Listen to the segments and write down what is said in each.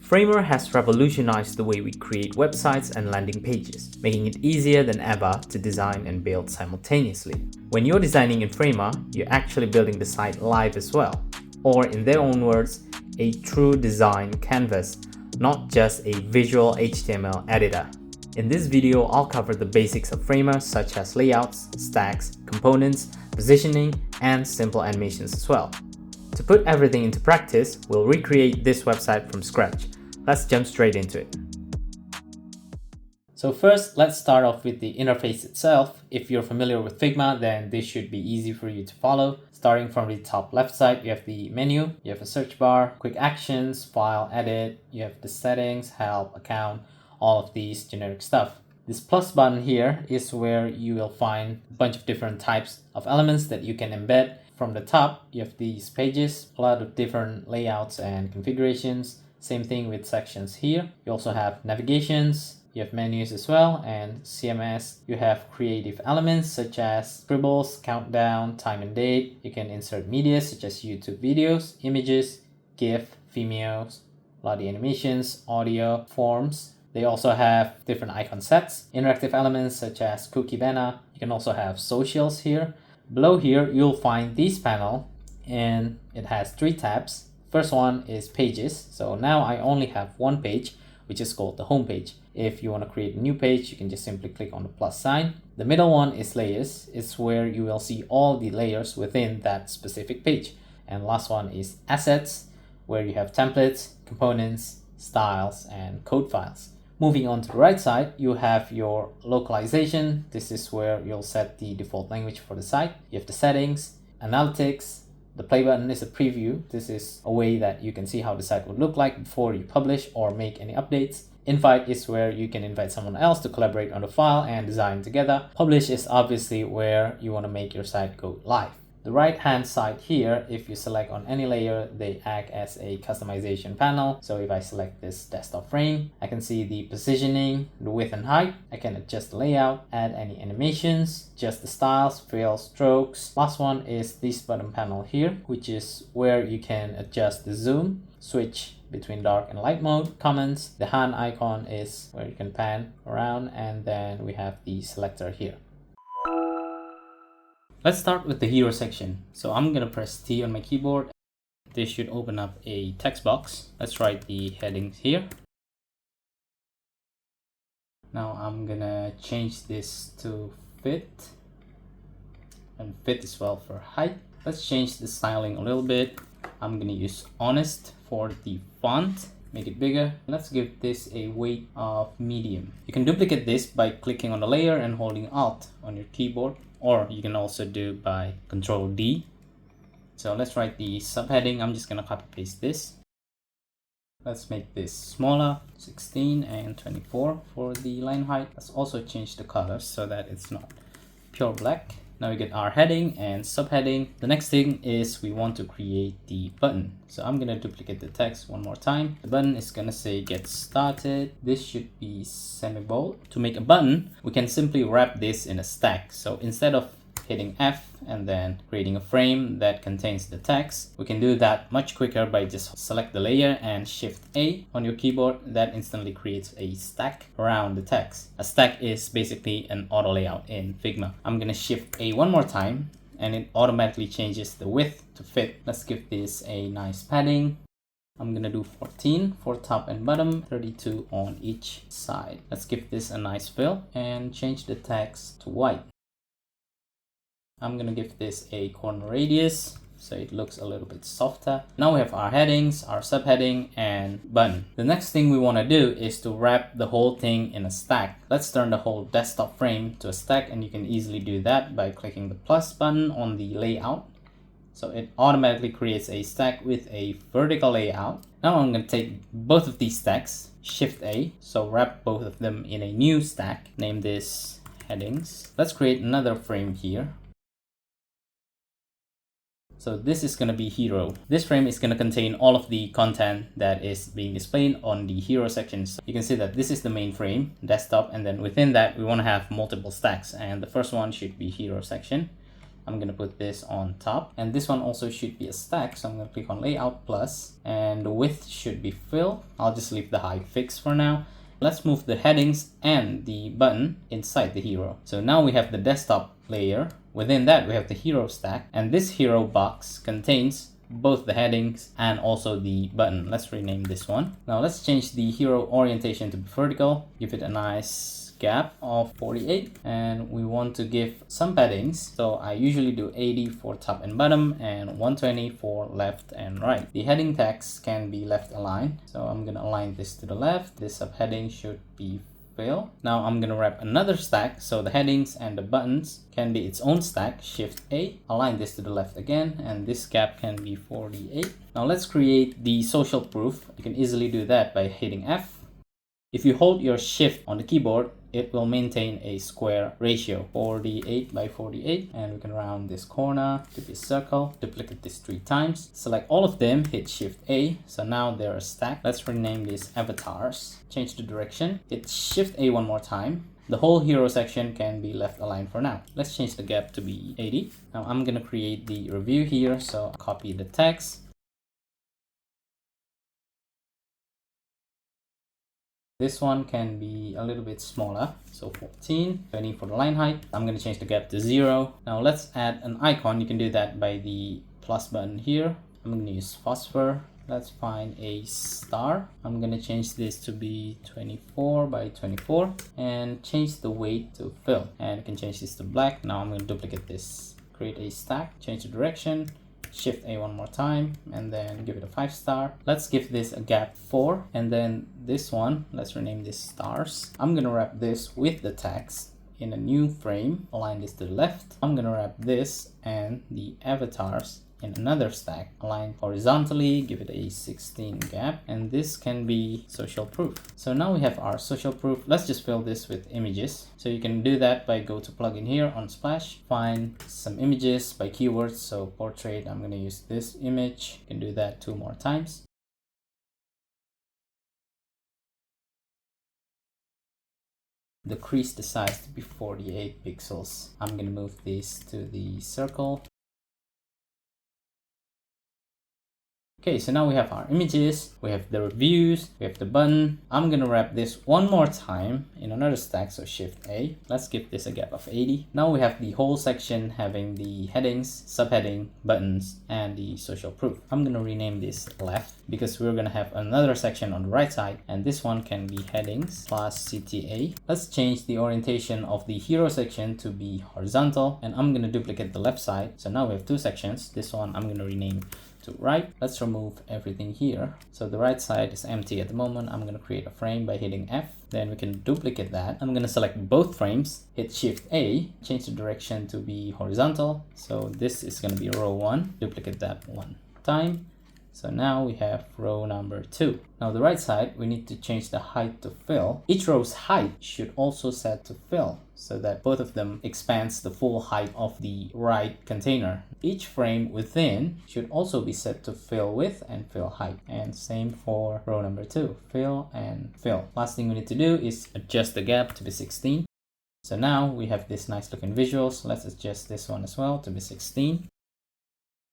Framer has revolutionized the way we create websites and landing pages, making it easier than ever to design and build simultaneously. When you're designing in Framer, you're actually building the site live as well, or in their own words, a true design canvas, not just a visual HTML editor. In this video, I'll cover the basics of Framer such as layouts, stacks, components, positioning, and simple animations as well. To put everything into practice, we'll recreate this website from scratch. Let's jump straight into it. So first, let's start off with the interface itself. If you're familiar with Figma, then this should be easy for you to follow. Starting from the top left side, you have the menu, you have a search bar, quick actions, file, edit, you have the settings, help, account, all of these generic stuff. This plus button here is where you will find a bunch of different types of elements that you can embed. From the top, you have these pages, a lot of different layouts and configurations. Same thing with sections here. You also have navigations, you have menus as well, and CMS. You have creative elements such as scribbles, countdown, time and date. You can insert media such as YouTube videos, images, GIF, Vimeos, a lot of the animations, audio, forms. They also have different icon sets, interactive elements such as cookie banner. You can also have socials here. Below here, you'll find this panel, and it has 3 tabs. First one is pages. So now I only have one page, which is called the home page. If you want to create a new page, you can just simply click on the plus sign. The middle one is layers. It's where you will see all the layers within that specific page. And last one is assets, where you have templates, components, styles, and code files. Moving on to the right side, you have your localization. This is where you'll set the default language for the site. You have the settings, analytics. The play button is a preview. This is a way that you can see how the site would look like before you publish or make any updates. Invite is where you can invite someone else to collaborate on the file and design together. Publish is obviously where you want to make your site go live. The right hand side here, if you select on any layer, they act as a customization panel. So if I select this desktop frame, I can see the positioning, the width and height. I can adjust the layout, add any animations, adjust the styles, fill, strokes. Last one is this bottom panel here, which is where you can adjust the zoom, switch between dark and light mode. Comments, the hand icon is where you can pan around, and then we have the selector here. Let's start with the hero section. So I'm gonna press T on my keyboard. This should open up a text box. Let's write the headings here. Now I'm gonna change this to fit, and fit as well for height. Let's change the styling a little bit. I'm gonna use honest for the font. Make it bigger. Let's give this a weight of medium. You can duplicate this by clicking on the layer and holding Alt on your keyboard, or you can also do by Control D. So let's write the subheading. I'm just gonna copy paste this. Let's make this smaller, 16 and 24 for the line height. Let's also change the color so that it's not pure black. Now we get our heading and subheading. The next thing is we want to create the button. So I'm gonna duplicate the text one more time. The button is gonna say get started. This should be semi-bold. To make a button, we can simply wrap this in a stack. So instead of hitting F and then creating a frame that contains the text, we can do that much quicker by just select the layer and Shift A on your keyboard. That instantly creates a stack around the text. A stack is basically an auto layout in Figma. I'm gonna Shift A one more time and it automatically changes the width to fit. Let's give this a nice padding. I'm gonna do 14 for top and bottom, 32 on each side. Let's give this a nice fill and change the text to white. I'm gonna give this a corner radius so it looks a little bit softer. Now we have our headings, our subheading, and button. The next thing we want to do is to wrap the whole thing in a stack. Let's turn the whole desktop frame to a stack, and you can easily do that by clicking the plus button on the layout. So it automatically creates a stack with a vertical layout. Now I'm going to take both of these stacks, Shift A, so wrap both of them in a new stack. Name this headings. Let's create another frame here. So this is going to be hero. This frame is going to contain all of the content that is being displayed on the hero section. So you can see that this is the main frame, desktop, and then within that we want to have multiple stacks, and the first one should be hero section. I'm gonna put this on top, and this one also should be a stack, so I'm gonna click on layout plus, and the width should be fill. I'll just leave the height fixed for now. Let's move the headings and the button inside the hero. So now we have the desktop layer. Within that we have the hero stack, and this hero box contains both the headings and also the button. Let's rename this one. Now let's change the hero orientation to be vertical, give it a nice gap of 48, and we want to give some paddings. So I usually do 80 for top and bottom and 120 for left and right. The heading text can be left aligned, so I'm gonna align this to the left. This subheading should be fill. Now I'm gonna wrap another stack, so the headings and the buttons can be its own stack. Shift A, align this to the left again, and this gap can be 48. Now let's create the social proof. You can easily do that by hitting F. If you hold your shift on the keyboard, it will maintain a square ratio, 48 by 48, and we can round this corner to be a circle. Duplicate this 3 times, select all of them, hit Shift A, so now they're a stack. Let's rename these avatars. Change the direction, hit Shift A one more time. The whole hero section can be left aligned for now. Let's change the gap to be 80. Now I'm gonna create the review here, so copy the text. This one can be a little bit smaller, so 14, 20 for the line height. I'm going to change the gap to 0. Now let's add an icon. You can do that by the plus button here. I'm going to use phosphor. Let's find a star. I'm going to change this to be 24 by 24 and change the weight to fill. And you can change this to black. Now I'm going to duplicate this. Create a stack, change the direction. Shift A one more time and then give it a 5-star. Let's give this a gap 4, and then this one, let's rename this stars. I'm gonna wrap this with the text in a new frame. Align this to the left. I'm gonna wrap this and the avatars in another stack, align horizontally, give it a 16 gap, and this can be social proof. So now we have our social proof. Let's just fill this with images. So you can do that by go to plugin here on Splash, find some images by keywords. So portrait, I'm going to use this image. You can do that 2 more times. Decrease the size to be 48 pixels. I'm going to move this to the circle. Okay, so now we have our images, we have the reviews, we have the button. I'm gonna wrap this one more time in another stack, so Shift A. Let's give this a gap of 80. Now we have the whole section having the headings, subheading, buttons, and the social proof. I'm gonna rename this left because we're gonna have another section on the right side, and this one can be headings plus CTA. Let's change the orientation of the hero section to be horizontal, and I'm gonna duplicate the left side. So now we have 2 sections. This one I'm gonna rename to right. Let's remove everything here. So the right side is empty at the moment. I'm going to create a frame by hitting F. Then we can duplicate that. I'm going to select both frames, hit Shift A, change the direction to be horizontal. So this is going to be row 1. Duplicate that 1 time. So now we have row number 2. Now the right side, we need to change the height to fill. Each row's height should also set to fill so that both of them expands the full height of the right container. Each frame within should also be set to fill width and fill height. And same for row number 2, fill and fill. Last thing we need to do is adjust the gap to be 16. So now we have this nice looking visuals. Let's adjust this one as well to be 16.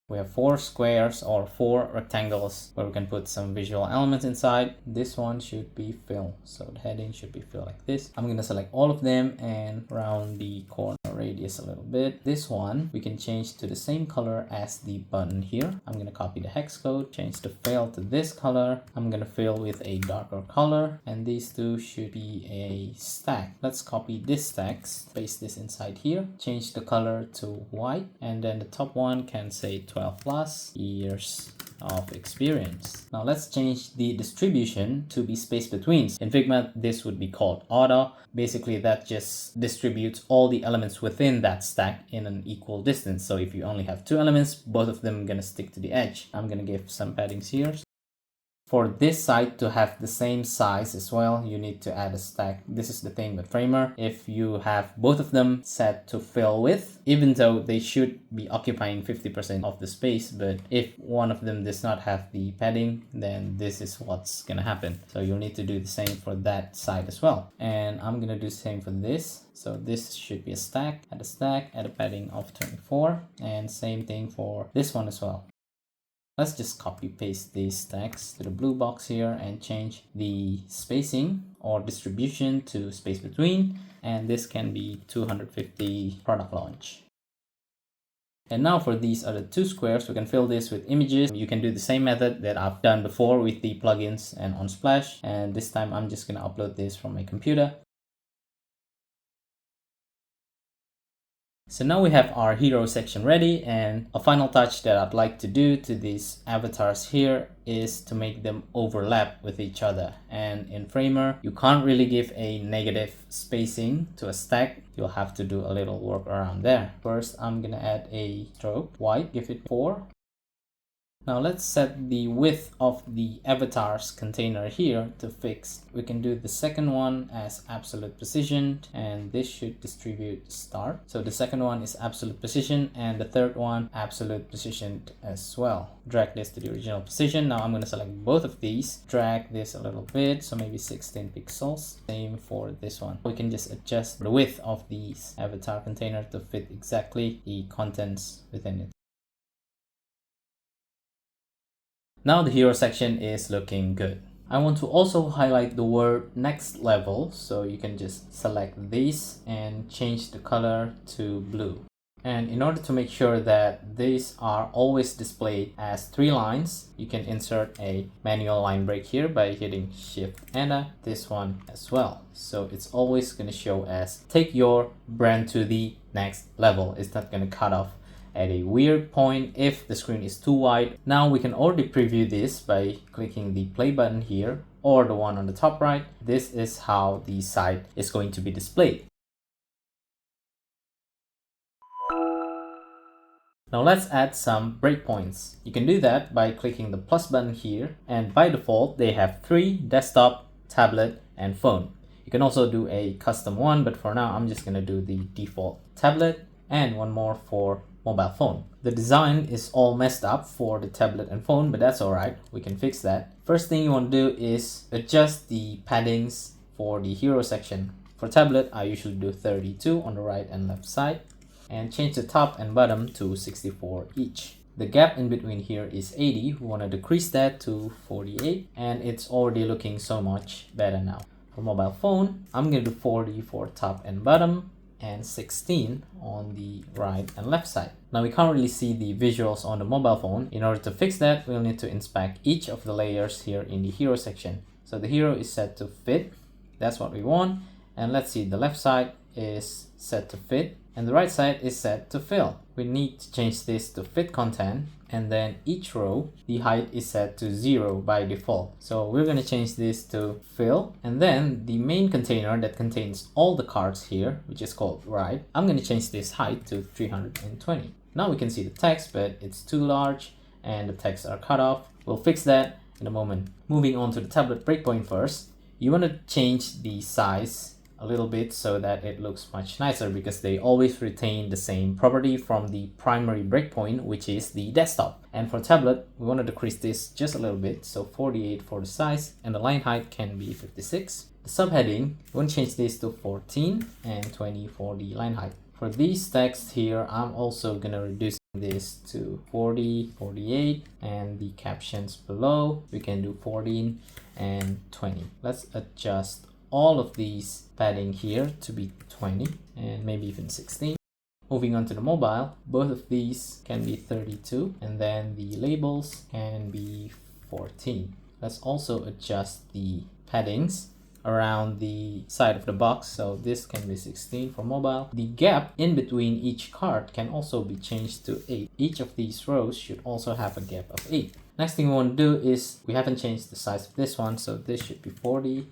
We have 4 squares or 4 rectangles where we can put some visual elements inside. This one should be fill, so the heading should be fill like this. I'm going to select all of them and round the corner radius a little bit. This one we can change to the same color as the button here. I'm going to copy the hex code, change the fill to this color. I'm going to fill with a darker color, and these 2 should be a stack. Let's copy this text, paste this inside here, change the color to white, and then the top one can say 12 plus years of experience. Now let's change the distribution to be space between. In Figma, this would be called auto. Basically, that just distributes all the elements within that stack in an equal distance. So if you only have 2 elements, both of them are gonna stick to the edge. I'm gonna give some paddings here. For this side to have the same size as well, you need to add a stack. This is the thing with Framer. If you have both of them set to fill with, even though they should be occupying 50% of the space, but if one of them does not have the padding, then this is what's gonna happen. So you'll need to do the same for that side as well. And I'm gonna do the same for this. So this should be a stack, add a padding of 24, and same thing for this one as well. Let's just copy paste these stacks to the blue box here and change the spacing or distribution to space between, and this can be 250 product launch. And now for these other two squares, we can fill this with images. You can do the same method that I've done before with the plugins and on Splash, and this time I'm just gonna upload this from my computer. So now we have our hero section ready, and a final touch that I'd like to do to these avatars here is to make them overlap with each other. And in Framer, you can't really give a negative spacing to a stack. You'll have to do a little work around there. First, I'm gonna add a stroke white, give it 4. Now let's set the width of the avatars container here to fixed. We can do the second one as absolute precision, and this should distribute start. So the second one is absolute precision, and the third one absolute precision as well. Drag this to the original position. Now I'm going to select both of these, drag this a little bit, so maybe 16 pixels. Same for this one. We can just adjust the width of these avatar container to fit exactly the contents within it. Now the hero section is looking good. I want to also highlight the word next level, so you can just select these and change the color to blue. And in order to make sure that these are always displayed as 3 lines, you can insert a manual line break here by hitting Shift and this one as well. So it's always going to show as take your brand to the next level. It's not going to cut off at a weird point if the screen is too wide. Now we can already preview this by clicking the play button here or the one on the top right. This is how the site is going to be displayed. Now let's add some breakpoints. You can do that by clicking the plus button here, and by default they have 3: desktop, tablet, and phone. You can also do a custom one, but for now I'm just gonna do the default tablet and one more for mobile phone. The design is all messed up for the tablet and phone, but that's alright, we can fix that. First thing you want to do is adjust the paddings for the hero section. For tablet, I usually do 32 on the right and left side, and change the top and bottom to 64 each. The gap in between here is 80, we want to decrease that to 48, and it's already looking so much better now. For mobile phone, I'm going to do 40 for top and bottom, and 16 on the right and left side. Now we can't really see the visuals on the mobile phone. In order to fix that, we'll need to inspect each of the layers here in the hero section. So the hero is set to fit, that's what we want. And let's see, the left side is set to fit and the right side is set to fill. We need to change this to fit content, and then each row, the height is set to 0 by default. So we're going to change this to fill, and then the main container that contains all the cards here, which is called right, I'm going to change this height to 320. Now we can see the text, but it's too large and the texts are cut off. We'll fix that in a moment. Moving on to the tablet breakpoint first, you want to change the size a little bit so that it looks much nicer, because they always retain the same property from the primary breakpoint, which is the desktop. And for tablet, we want to decrease this just a little bit, so 48 for the size, and the line height can be 56. The subheading, we want to change this to 14 and 20 for the line height. For these texts here, I'm also gonna reduce this to 40, 48, and the captions below, we can do 14 and 20. Let's adjust all of these padding here to be 20 and maybe even 16. Moving on to the mobile, both of these can be 32, and then the labels can be 14. Let's also adjust the paddings around the side of the box, so this can be 16 for mobile. The gap in between each card can also be changed to 8. Each of these rows should also have a gap of 8. Next thing we want to do is, we haven't changed the size of this one, so this should be 40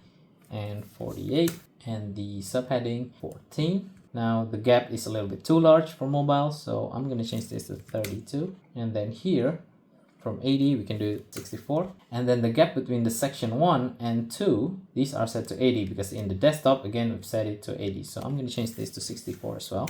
and 48, and the subheading 14. Now the gap is a little bit too large for mobile, so I'm going to change this to 32, and then here from 80, we can do 64. And then the gap between the section 1 and 2, these are set to 80 because in the desktop, again, we've set it to 80. So I'm going to change this to 64 as well.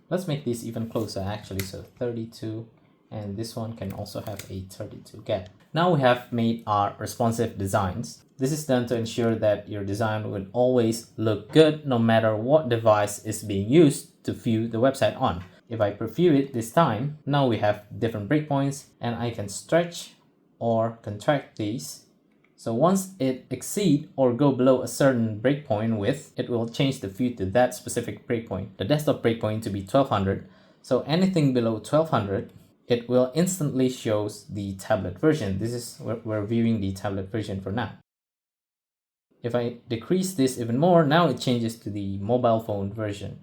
Let's make this even closer actually. So 32, and this one can also have a 32 gap. Now we have made our responsive designs. This is done to ensure that your design will always look good no matter what device is being used to view the website on. If I preview it this time, now we have different breakpoints and I can stretch or contract these. So once it exceeds or go below a certain breakpoint width, it will change the view to that specific breakpoint. The desktop breakpoint to be 1200. So anything below 1200, it will instantly shows the tablet version. This is we're viewing the tablet version for now. If I decrease this even more, now it changes to the mobile phone version.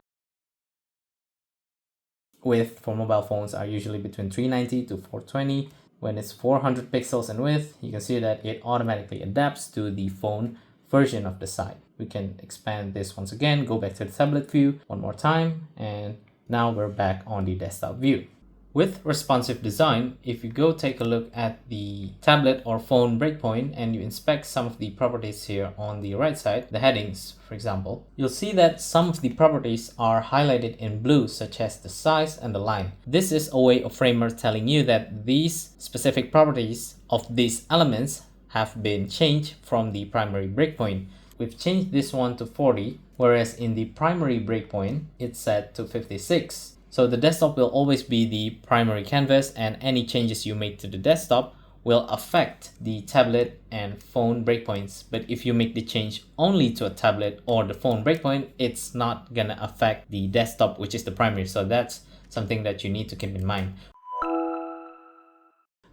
Width for mobile phones are usually between 390 to 420. When it's 400 pixels in width, you can see that it automatically adapts to the phone version of the site. We can expand this once again, go back to the tablet view one more time, and now we're back on the desktop view. With responsive design, if you go take a look at the tablet or phone breakpoint and you inspect some of the properties here on the right side, the headings, for example, you'll see that some of the properties are highlighted in blue, such as the size and the line. This is a way of Framer telling you that these specific properties of these elements have been changed from the primary breakpoint. We've changed this one to 40, whereas in the primary breakpoint, it's set to 56. So the desktop will always be the primary canvas, and any changes you make to the desktop will affect the tablet and phone breakpoints. But if you make the change only to a tablet or the phone breakpoint, it's not gonna affect the desktop, which is the primary. So that's something that you need to keep in mind.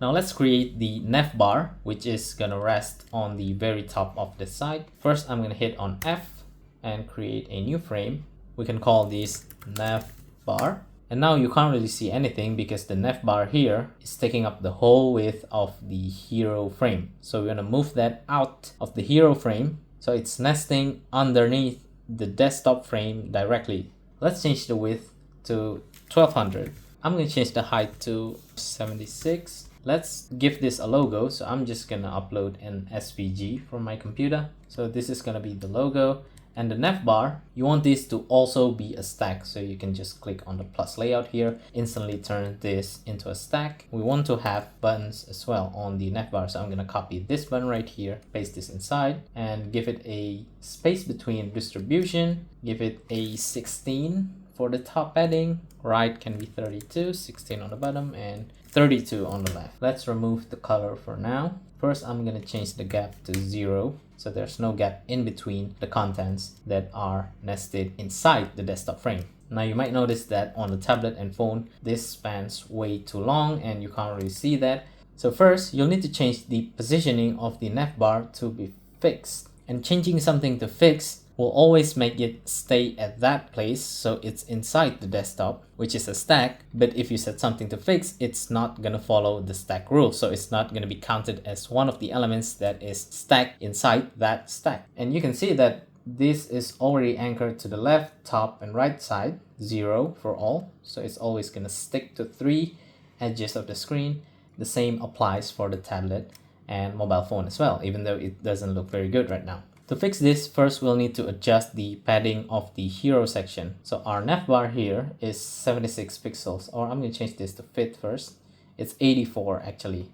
Now let's create the navbar, which is gonna rest on the very top of the site. First, I'm gonna hit on F and create a new frame. We can call this navbar. And now you can't really see anything because the navbar here is taking up the whole width of the hero frame. So we're gonna move that out of the hero frame so it's nesting underneath the desktop frame directly. Let's change the width to 1200. I'm gonna change the height to 76. Let's give this a logo. So I'm just gonna upload an SVG from my computer. So this is gonna be the logo. And the navbar, you want this to also be a stack. So you can just click on the plus layout here, instantly turn this into a stack. We want to have buttons as well on the navbar. So I'm gonna copy this button right here, paste this inside, and give it a space between distribution. Give it a 16 for the top padding. Right can be 32, 16 on the bottom, and 32 on the left. Let's remove the color for now. First, I'm gonna change the gap to 0. So there's no gap in between the contents that are nested inside the desktop frame. Now you might notice that on the tablet and phone, this spans way too long and you can't really see that. So first, you'll need to change the positioning of the navbar to be fixed. And changing something to fixed will always make it stay at that place, so it's inside the desktop, which is a stack. But if you set something to fix, it's not gonna follow the stack rule, so it's not gonna be counted as one of the elements that is stacked inside that stack. And you can see that this is already anchored to the left, top, and right side, 0 for all. So it's always gonna stick to 3 edges of the screen. The same applies for the tablet and mobile phone as well, even though it doesn't look very good right now. To fix this, first we'll need to adjust the padding of the hero section. So our navbar here is 76 pixels, or I'm going to change this to fit first. It's 84 actually.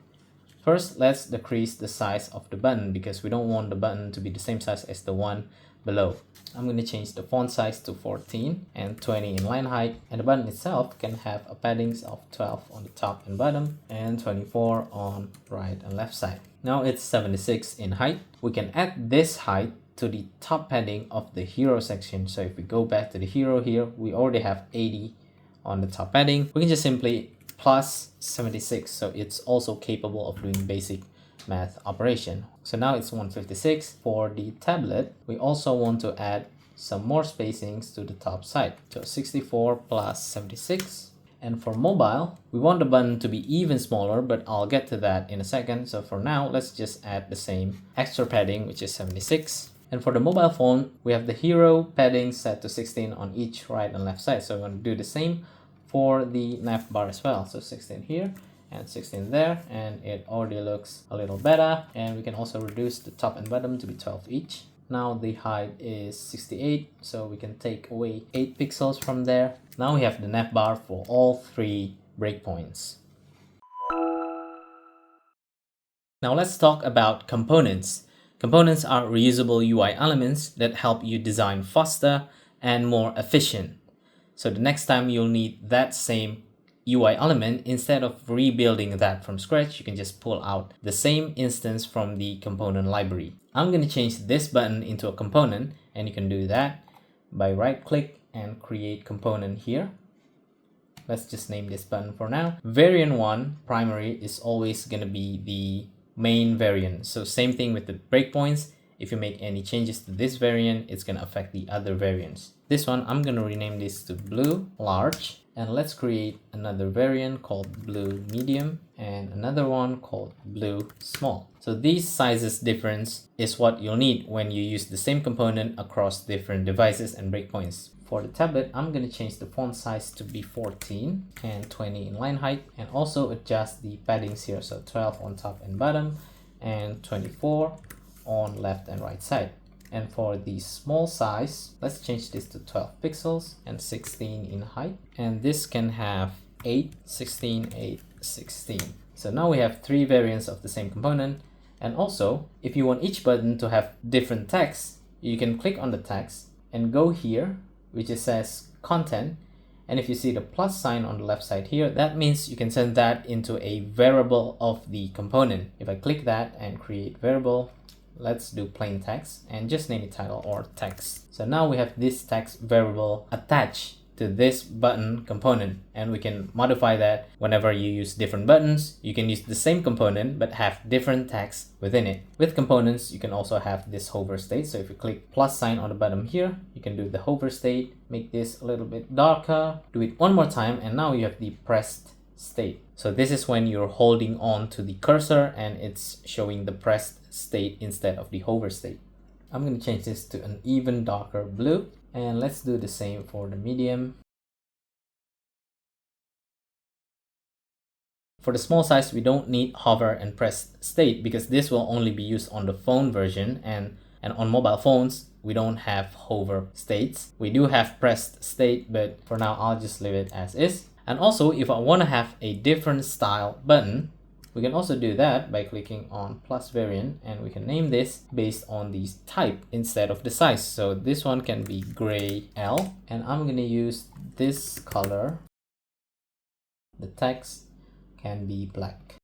First, let's decrease the size of the button because we don't want the button to be the same size as the one below. I'm going to change the font size to 14 and 20 in line height, and the button itself can have a paddings of 12 on the top and bottom and 24 on right and left side. Now it's 76 in height. We can add this height to the top padding of the hero section. So if we go back to the hero here, we already have 80 on the top padding. We can just simply plus 76, so it's also capable of doing basic math operation. So now it's 156. For the tablet, we also want to add some more spacings to the top side. So 64 plus 76. And for mobile, we want the button to be even smaller, but I'll get to that in a second. So for now, let's just add the same extra padding, which is 76. And for the mobile phone, we have the hero padding set to 16 on each right and left side. So we're going to do the same for the navbar as well. So 16 here and 16 there, and it already looks a little better. And we can also reduce the top and bottom to be 12 each. Now the height is 68, so we can take away 8 pixels from there. Now we have the navbar for all 3 breakpoints. Now let's talk about components. Components are reusable UI elements that help you design faster and more efficient. So the next time you'll need that same UI element, instead of rebuilding that from scratch, you can just pull out the same instance from the component library. I'm going to change this button into a component, and you can do that by right-click and create component here. Let's just name this button for now. Variant 1 primary is always going to be the main variant. So same thing with the breakpoints. If you make any changes to this variant, it's going to affect the other variants. This one, I'm going to rename this to blue large, and let's create another variant called blue medium and another one called blue small. So these sizes difference is what you'll need when you use the same component across different devices and breakpoints. For the tablet, I'm going to change the font size to be 14 and 20 in line height, and also adjust the paddings here, so 12 on top and bottom and 24 on left and right side. And for the small size, let's change this to 12 pixels and 16 in height, and this can have 8, 16, 8, 16. So now we have 3 variants of the same component. And also, if you want each button to have different text, you can click on the text and go here, which it says content, and if you see the plus sign on the left side here, that means you can send that into a variable of the component. If I click that and create variable, let's do plain text and just name it title or text. So now we have this text variable attached to this button component, and we can modify that whenever you use different buttons. You can use the same component but have different text within it. With components, you can also have this hover state. So if you click plus sign on the bottom here, you can do the hover state, make this a little bit darker, do it one more time, and now you have the pressed state. So this is when you're holding on to the cursor and it's showing the pressed state instead of the hover state. I'm going to change this to an even darker blue, and let's do the same for the medium. For the small size, we don't need hover and pressed state because this will only be used on the phone version, and on mobile phones we don't have hover states. We do have pressed state, but for now I'll just leave it as is. And also, if I want to have a different style button, we can also do that by clicking on plus variant, and we can name this based on the type instead of the size. So this one can be gray L, and I'm going to use this color. The text can be black.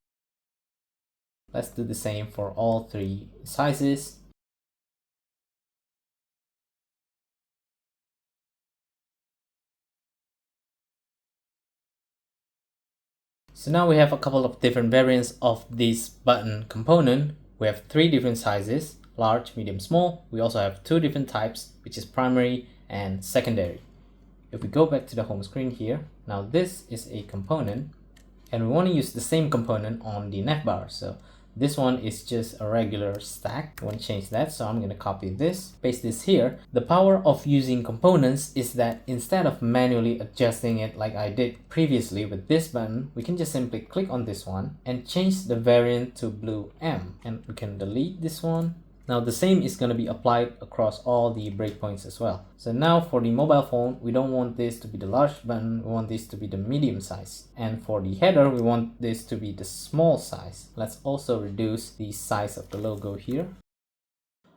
Let's do the same for all 3 sizes. So now we have a couple of different variants of this button component. We have 3 different sizes, large, medium, small. We also have 2 different types, which is primary and secondary. If we go back to the home screen here, now this is a component, and we want to use the same component on the navbar. So this one is just a regular stack. I want to change that, so I'm going to copy this, paste this here. The power of using components is that instead of manually adjusting it like I did previously with this button, we can just simply click on this one and change the variant to blue M, and we can delete this one. Now the same is going to be applied across all the breakpoints as well. So now for the mobile phone, we don't want this to be the large button, we want this to be the medium size. And for the header, we want this to be the small size. Let's also reduce the size of the logo here.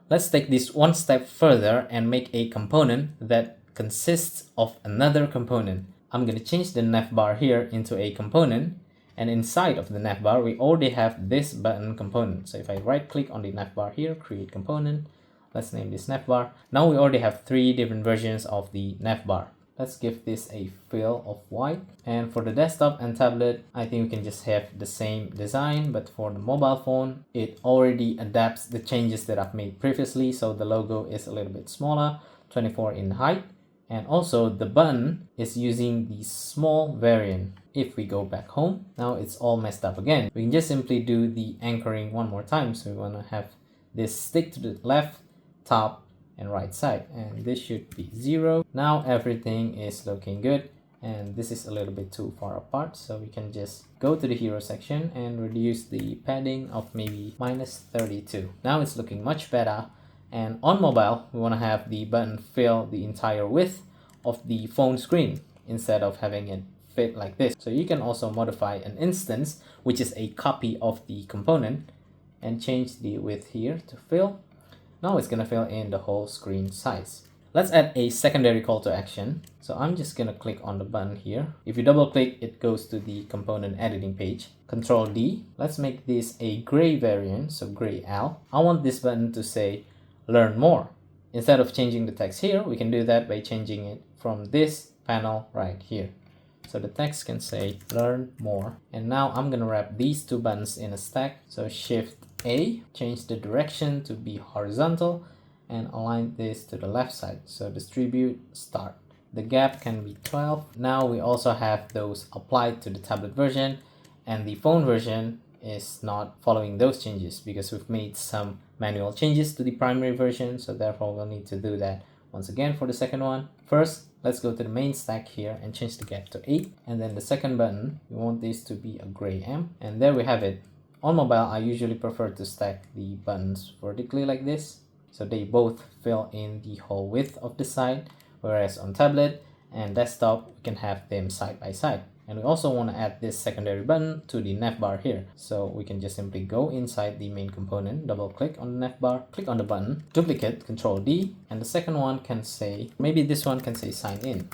Let's take this one step further and make a component that consists of another component. I'm going to change the navbar here into a component. And inside of the navbar, we already have this button component. So if I right click on the navbar here, create component, let's name this navbar. Now we already have 3 different versions of the navbar. Let's give this a fill of white. And for the desktop and tablet, I think we can just have the same design, but for the mobile phone, it already adapts the changes that I've made previously. So the logo is a little bit smaller, 24 in height. And also the button is using the small variant. If we go back home, now it's all messed up again. We can just simply do the anchoring one more time. So we want to have this stick to the left, top, and right side. And this should be 0. Now everything is looking good. and this is a little bit too far apart, so we can just go to the hero section and reduce the padding of maybe -32. Now it's looking much better. And on mobile, we want to have the button fill the entire width of the phone screen instead of having it fit like this. So you can also modify an instance, which is a copy of the component, and change the width here to fill. Now it's gonna fill in the whole screen size. Let's add a secondary call to action. So I'm just gonna click on the button here. If you double click, it goes to the component editing page. Control D. Let's make this a gray variant, so gray L. I want this button to say learn more. Instead of changing the text here, we can do that by changing it from this panel right here. So the text can say learn more. And now I'm gonna wrap these two buttons in a stack. So Shift A, change the direction to be horizontal, and align this to the left side. So distribute start. The gap can be 12. Now we also have those applied to the tablet version, and the phone version is not following those changes because we've made some manual changes to the primary version. So therefore we'll need to do that once again for the second one. First, let's go to the main stack here and change the gap to 8. And then the second button, we want this to be a gray M. And there we have it. On mobile, I usually prefer to stack the buttons vertically like this, so they both fill in the whole width of the side, whereas on tablet and desktop, we can have them side by side. And we also want to add this secondary button to the navbar here. So we can just simply go inside the main component, double click on the navbar, click on the button, duplicate, Control D, and the second one can say, maybe this one can say sign in.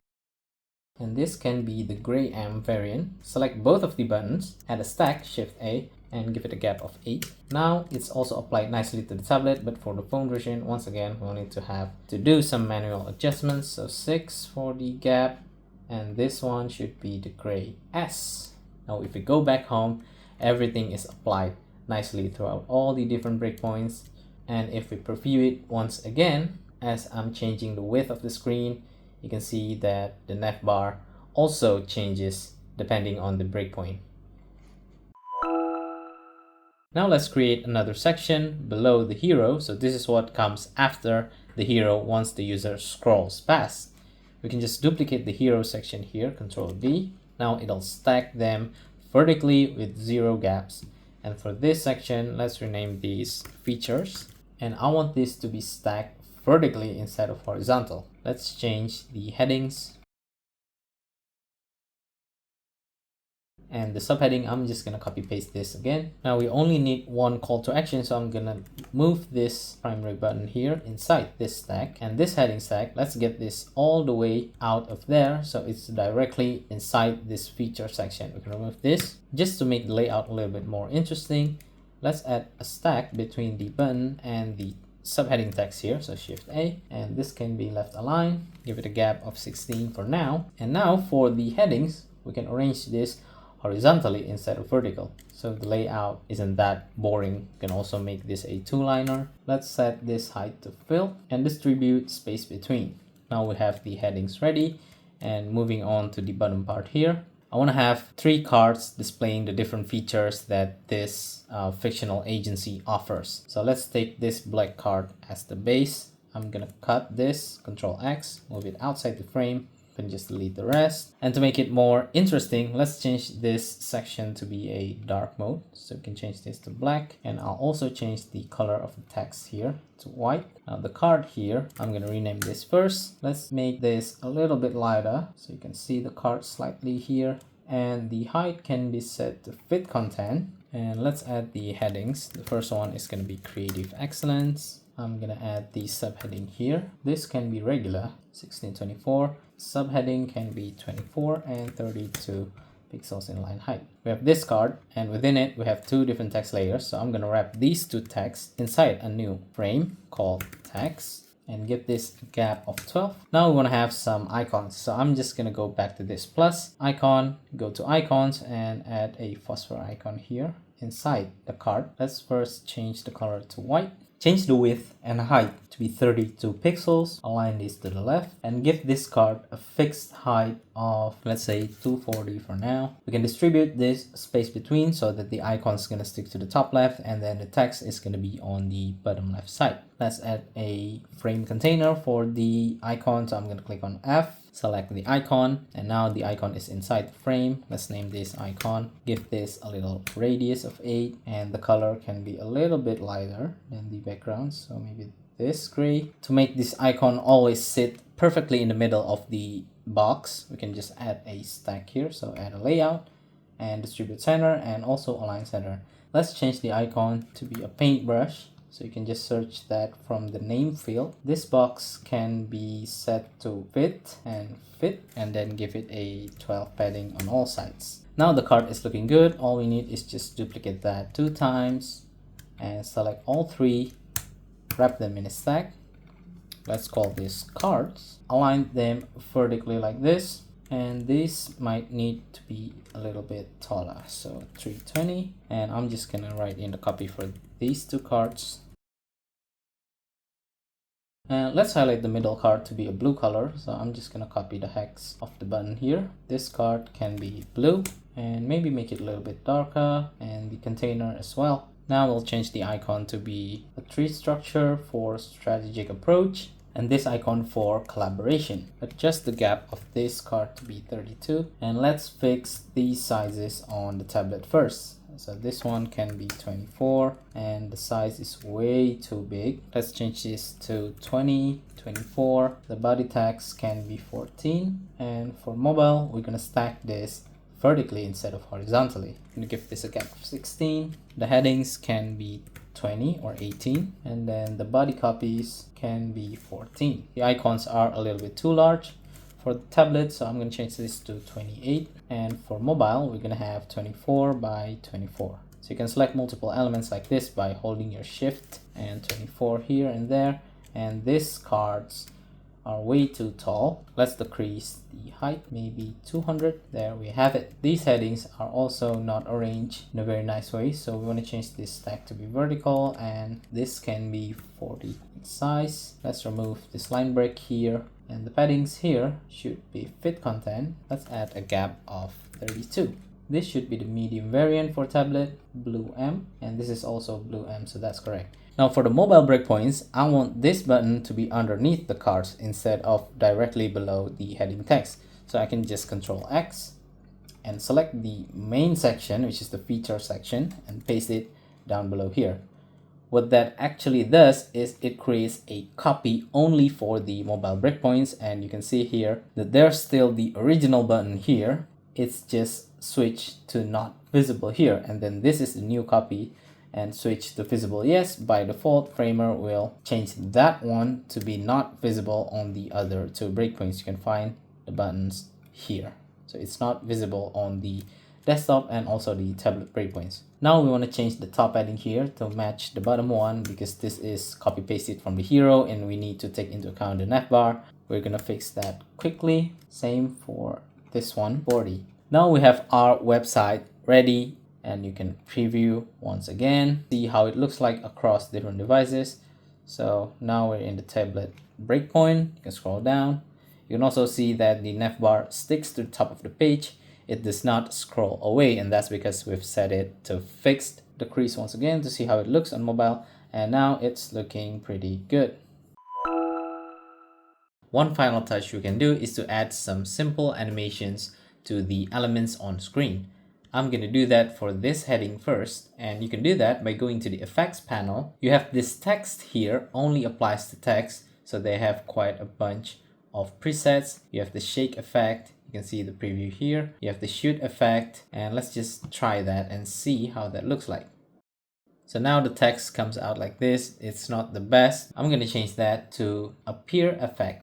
And this can be the gray M variant. Select both of the buttons, add a stack, Shift A, and give it a gap of 8. Now it's also applied nicely to the tablet, but for the phone version, once again, we'll need to have to do some manual adjustments. So 6 for the gap, and this one should be the gray S. Now if we go back home, everything is applied nicely throughout all the different breakpoints. And if we preview it once again, as I'm changing the width of the screen, you can see that the navbar also changes depending on the breakpoint. Now let's create another section below the hero. So this is what comes after the hero once the user scrolls past. We can just duplicate the hero section here, Control D. Now it'll stack them vertically with 0 gaps. And for this section, let's rename these features. And I want this to be stacked vertically instead of horizontal. Let's change the headings. And the subheading, I'm just gonna copy paste this again. Now we only need one call to action, so I'm gonna move this primary button here inside this stack. And this heading stack, let's get this all the way out of there so it's directly inside this feature section. We can remove this just to make the layout a little bit more interesting. Let's add a stack between the button and the subheading text here, so Shift A, and this can be left aligned. Give it a gap of 16 for now. And now for the headings, we can arrange this horizontally instead of vertical, so the layout isn't that boring. You can also make this a 2-liner. Let's set this height to fill and distribute space between. Now we have the headings ready, and moving on to the bottom part here, I want to have 3 cards displaying the different features that this fictional agency offers. So let's take this black card as the base. I'm gonna cut this, Control X, move it outside the frame, and just delete the rest. And to make it more interesting, let's change this section to be a dark mode. So we can change this to black, and I'll also change the color of the text here to white. Now the card here, I'm gonna rename this first. Let's make this a little bit lighter so you can see the card slightly here, and the height can be set to fit content. And let's add the headings. The first one is gonna be creative excellence. I'm gonna add the subheading here. This can be regular, 1624. Subheading can be 24 and 32 pixels in line height. We have this card, and within it we have 2 different text layers. So I'm gonna wrap these 2 texts inside a new frame called text and give this a gap of 12. Now we want to have some icons, so I'm just gonna go back to this plus icon, go to icons, and add a phosphor icon here inside the card. Let's first change the color to white. Change the width and height to be 32 pixels, align this to the left, and give this card a fixed height of, let's say, 240 for now. We can distribute this space between so that the icon is going to stick to the top left, and then the text is going to be on the bottom left side. Let's add a frame container for the icon, so I'm going to click on F, select the icon, and now the icon is inside the frame. Let's name this icon, give this a little radius of 8, and the color can be a little bit lighter than the background, so maybe this gray. To make this icon always sit perfectly in the middle of the box, we can just add a stack here. So add a layout and distribute center and also align center. Let's change the icon to be a paintbrush. So you can just search that from the name field. This box can be set to fit, and then give it a 12 padding on all sides. Now the card is looking good. All we need is just duplicate that 2 times and select all 3, wrap them in a stack. Let's call this cards. Align them vertically like this, and this might need to be a little bit taller, so 320. And I'm just gonna write in the copy for these 2 cards. And let's highlight the middle card to be a blue color, so I'm just gonna copy the hex of the button here. This card can be blue, and maybe make it a little bit darker, and the container as well. Now we'll change the icon to be a tree structure for strategic approach, and this icon for collaboration. Adjust the gap of this card to be 32, and let's fix these sizes on the tablet first. So this one can be 24, and the size is way too big. Let's change this to 20, 24. The body text can be 14, and for mobile, we're gonna stack this vertically instead of horizontally. I'm gonna give this a gap of 16. The headings can be 20 or 18, and then the body copies can be 14. The icons are a little bit too large for the tablet, so I'm going to change this to 28, and for mobile we're going to have 24 by 24. So you can select multiple elements like this by holding your shift, and 24 here and there, and these cards are way too tall. Let's decrease the height, maybe 200. There we have it. These headings are also not arranged in a very nice way, so we want to change this stack to be vertical, and this can be 40 in size. Let's remove this line break here, and the paddings here should be fit content. Let's add a gap of 32. This should be the medium variant for tablet, blue M, and this is also blue M, so that's correct. Now for the mobile breakpoints, I want this button to be underneath the cards instead of directly below the heading text. So I can just Control X and select the main section, which is the feature section, and paste it down below here. What that actually does is it creates a copy only for the mobile breakpoints, and you can see here that there's still the original button here. It's just switched to not visible here, and then this is the new copy and switch to visible yes. By default, Framer will change that one to be not visible on the other 2 breakpoints. You can find the buttons here, so it's not visible on the desktop and also the tablet breakpoints. Now we want to change the top padding here to match the bottom one, because this is copy pasted from the hero and we need to take into account the navbar. We're gonna fix that quickly. Same for this one, 40. Now we have our website ready, and you can preview once again, see how it looks like across different devices. So now we're in the tablet breakpoint. You can scroll down. You can also see that the navbar sticks to the top of the page. It does not scroll away, and that's because we've set it to fixed. Decrease once again to see how it looks on mobile, and now it's looking pretty good. One final touch we can do is to add some simple animations to the elements on screen. I'm going to do that for this heading first, and you can do that by going to the effects panel. You have this text here, only applies to text, so they have quite a bunch of presets. You have the shake effect, you can see the preview here. You have the shoot effect, and let's just try that and see how that looks like. So now the text comes out like this. It's not the best. I'm going to change that to appear effect.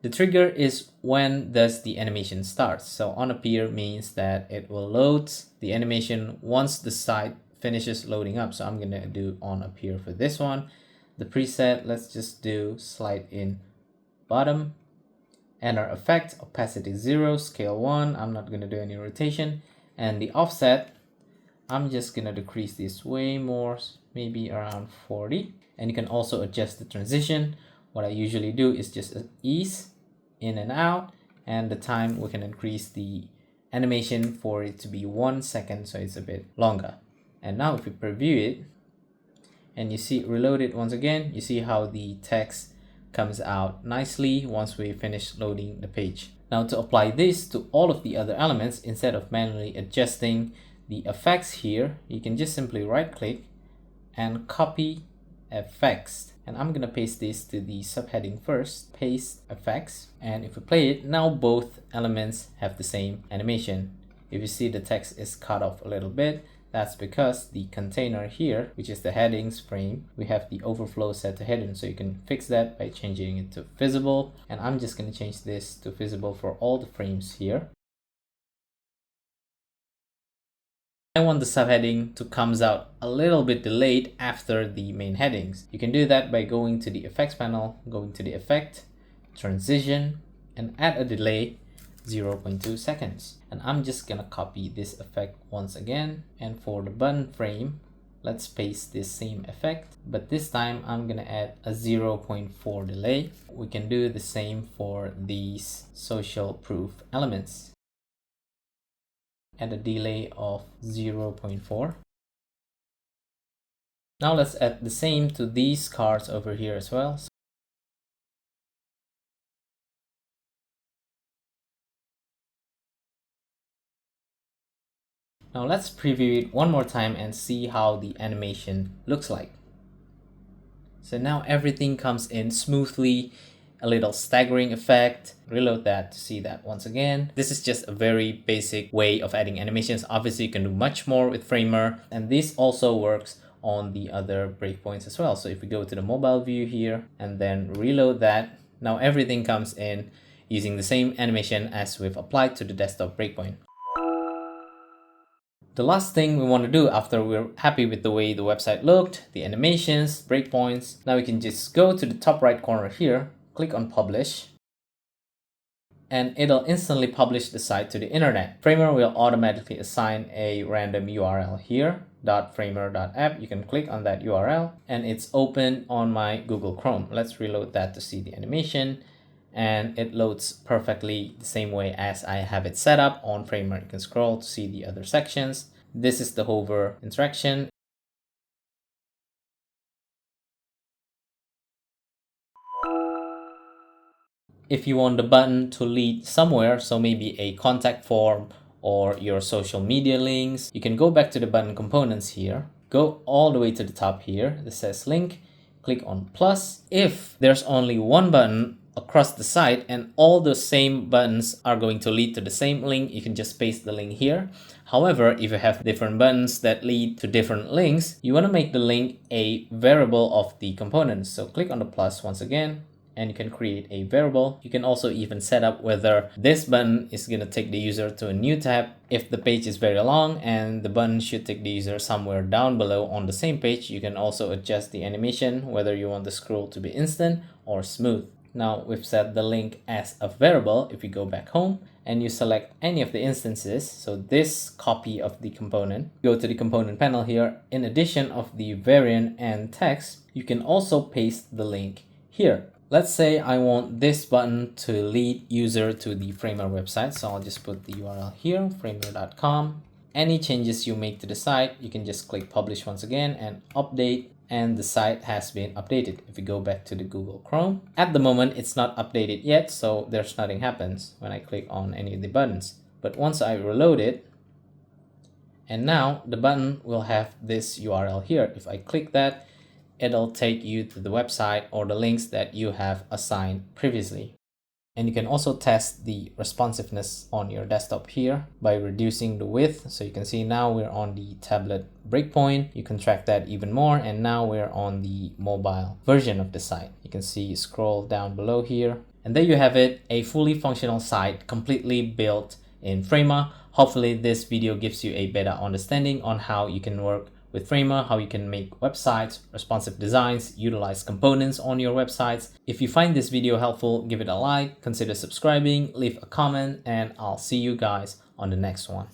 The trigger is when does the animation starts. So on appear means that it will load the animation once the site finishes loading up. So I'm going to do on appear for this one. The preset, let's just do slide in bottom. Enter effect, opacity 0, scale 1. I'm not going to do any rotation. And the offset, I'm just going to decrease this way more, maybe around 40. And you can also adjust the transition. What I usually do is just ease in and out, and the time we can increase the animation for it to be 1 second, so it's a bit longer. And now if we preview it and you see reload it once again, you see how the text comes out nicely once we finish loading the page. Now to apply this to all of the other elements, instead of manually adjusting the effects here, you can just simply right click and copy effects. And I'm gonna paste this to the subheading first, paste effects. And if we play it, now both elements have the same animation. If you see the text is cut off a little bit, that's because the container here, which is the headings frame, we have the overflow set to hidden. So you can fix that by changing it to visible. And I'm just going to change this to visible for all the frames here. I want the subheading to comes out a little bit delayed after the main headings. You can do that by going to the effects panel, going to the effect, transition, and add a delay 0.2 seconds. And I'm just gonna copy this effect once again, and for the button frame, let's paste this same effect, but this time I'm gonna add a 0.4 delay. We can do the same for these social proof elements. Add a delay of 0.4. Now let's add the same to these cards over here as well. Now let's preview it one more time and see how the animation looks like. So now everything comes in smoothly, a little staggering effect. Reload that to see that once again. This is just a very basic way of adding animations. Obviously you can do much more with Framer, and this also works on the other breakpoints as well. So if we go to the mobile view here and then reload that, now everything comes in using the same animation as we've applied to the desktop breakpoint. The last thing we want to do after we're happy with the way the website looked, the animations, breakpoints, now we can just go to the top right corner here, click on publish, and it'll instantly publish the site to the internet. Framer will automatically assign a random URL here, .framer.app. You can click on that URL and it's open on my Google Chrome. Let's reload that to see the animation. And it loads perfectly the same way as I have it set up on Framer. You can scroll to see the other sections. This is the hover interaction. If you want the button to lead somewhere, so maybe a contact form or your social media links, you can go back to the button components here, go all the way to the top here that says link, click on plus. If there's only one button across the site and all the same buttons are going to lead to the same link, you can just paste the link here. However, if you have different buttons that lead to different links, you want to make the link a variable of the components. So click on the plus once again, and you can create a variable. You can also even set up whether this button is going to take the user to a new tab. If the page is very long and the button should take the user somewhere down below on the same page, you can also adjust the animation, whether you want the scroll to be instant or smooth. Now we've set the link as a variable. If you go back home and you select any of the instances, so this copy of the component, go to the component panel here. In addition of the variant and text, you can also paste the link here. Let's say I want this button to lead user to the Framer website. So I'll just put the URL here, framer.com. Any changes you make to the site, you can just click publish once again and update, and the site has been updated. If we go back to the Google Chrome, at the moment it's not updated yet, so there's nothing happens when I click on any of the buttons. But once I reload it, and now the button will have this URL here. If I click that, it'll take you to the website or the links that you have assigned previously. And you can also test the responsiveness on your desktop here by reducing the width. So you can see now we're on the tablet breakpoint. You can track that even more, and now we're on the mobile version of the site. You can see scroll down below here, and there you have it, a fully functional site completely built in Framer. Hopefully this video gives you a better understanding on how you can work with Framer, how you can make websites, responsive designs, utilize components on your websites. If you find this video helpful, give it a like, consider subscribing, leave a comment, and I'll see you guys on the next one.